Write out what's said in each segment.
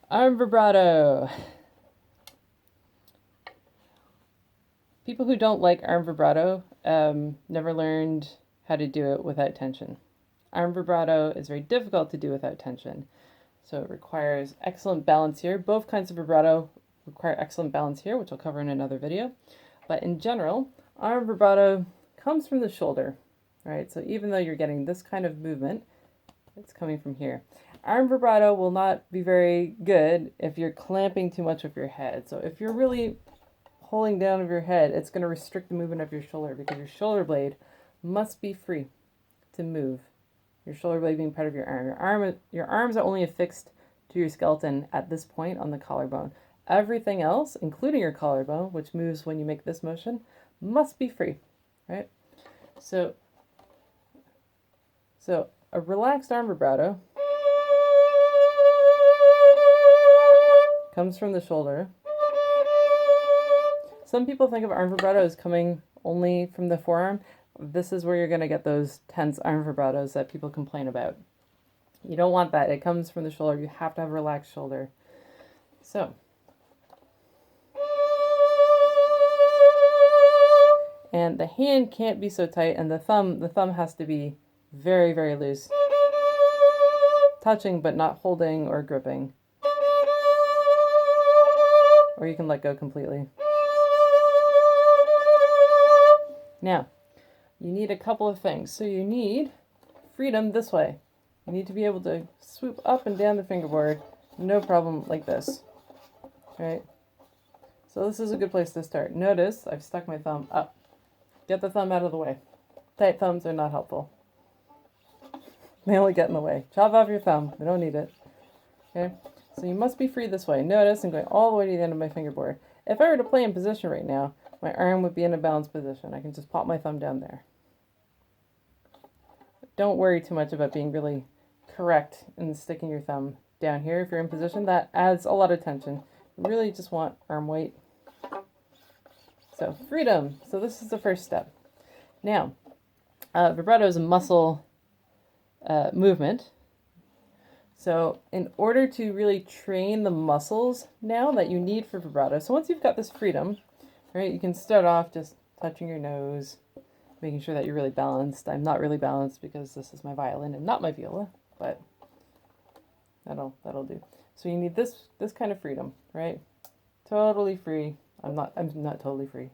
Arm vibrato. People who don't like arm vibrato never learned how to do it without tension. Arm vibrato is very difficult to do without tension. So it requires excellent balance here. Both kinds of vibrato require excellent balance here, which I'll cover in another video. But in general, arm vibrato comes from the shoulder, right? So even though you're getting this kind of movement, it's coming from here. Arm vibrato will not be very good if you're clamping too much of your head. So if you're really holding down of your head, it's going to restrict the movement of your shoulder because your shoulder blade must be free to move. Your shoulder blade being part of your arm. Your arms are only affixed to your skeleton at this point on the collarbone. Everything else, including your collarbone, which moves when you make this motion, must be free, right? So a relaxed arm vibrato comes from the shoulder. Some people think of arm vibrato as coming only from the forearm. This is where you're going to get those tense arm vibratos that people complain about. You don't want that. It comes from the shoulder. You have to have a relaxed shoulder. So, and the hand can't be so tight, and the thumb has to be very, very loose. Touching but not holding or gripping. Or you can let go completely. Now, you need a couple of things. So you need freedom this way. You need to be able to swoop up and down the fingerboard, no problem, like this. Right? So this is a good place to start. Notice I've stuck my thumb up. Get the thumb out of the way. Tight thumbs are not helpful. They only get in the way. Chop off your thumb. We don't need it. Okay? So you must be free this way. Notice I'm going all the way to the end of my fingerboard. If I were to play in position right now, my arm would be in a balanced position. I can just pop my thumb down there. Don't worry too much about being really correct in sticking your thumb down here. If you're in position, that adds a lot of tension. You really just want arm weight. So freedom. So this is the first step. Now, vibrato is a muscle movement. So in order to really train the muscles now that you need for vibrato, so once you've got this freedom, right, you can start off just touching your nose, making sure that you're really balanced. I'm not really balanced because this is my violin and not my viola, but that'll do. So you need this kind of freedom, right? Totally free. I'm not totally free,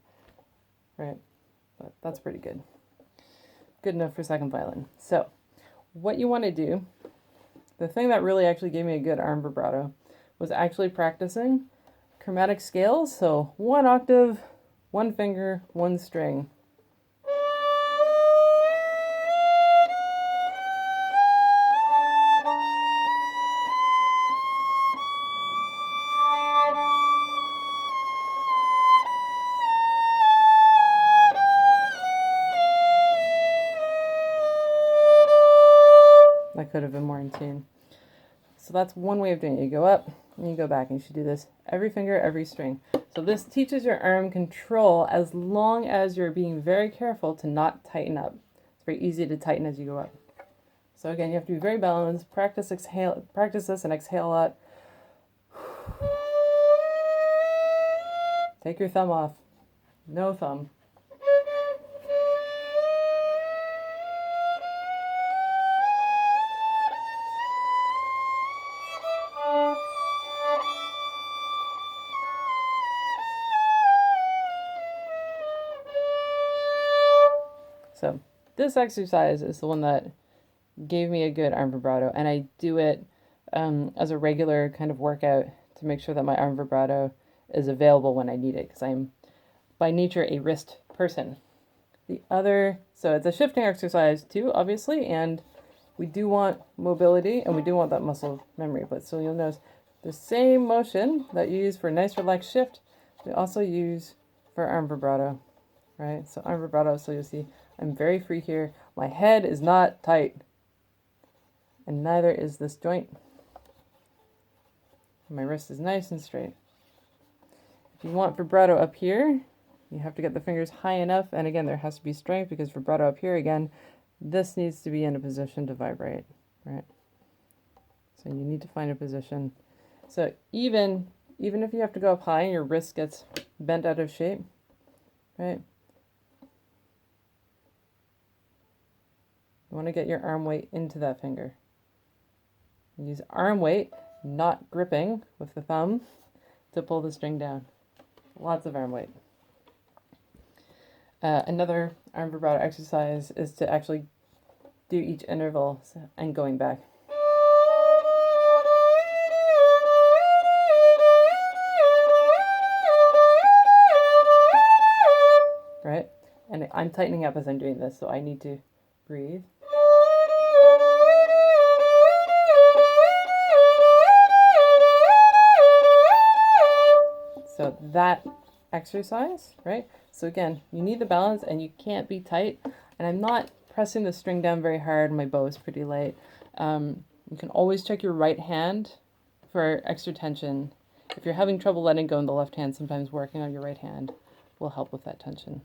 right? But that's pretty good. Good enough for second violin. So what you want to do, the thing that really actually gave me a good arm vibrato was actually practicing chromatic scales. So 1 octave, 1 finger, 1 string. That could have been more in tune. So that's one way of doing it. You go up and you go back, and you should do this every finger, every string. So this teaches your arm control as long as you're being very careful to not tighten up. It's very easy to tighten as you go up. So again, you have to be very balanced. Practice this and exhale a lot. Take your thumb off. No thumb. So this exercise is the one that gave me a good arm vibrato, and I do it as a regular kind of workout to make sure that my arm vibrato is available when I need it, because I'm by nature a wrist person. So it's a shifting exercise too, obviously, and we do want mobility and we do want that muscle memory. But so you'll notice the same motion that you use for a nice relaxed shift, we also use for arm vibrato, right? So arm vibrato, so you'll see I'm very free here. My head is not tight, and neither is this joint. My wrist is nice and straight. If you want vibrato up here, you have to get the fingers high enough, and again, there has to be strength because vibrato up here, again, this needs to be in a position to vibrate, right? So you need to find a position. So even if you have to go up high and your wrist gets bent out of shape, right? You want to get your arm weight into that finger. Use arm weight, not gripping with the thumb, to pull the string down. Lots of arm weight. Another arm vibrato exercise is to actually do each interval and going back. Right? And I'm tightening up as I'm doing this, so I need to breathe. So that exercise, right? So again, you need the balance and you can't be tight. And I'm not pressing the string down very hard. My bow is pretty light. You can always check your right hand for extra tension. If you're having trouble letting go in the left hand, sometimes working on your right hand will help with that tension.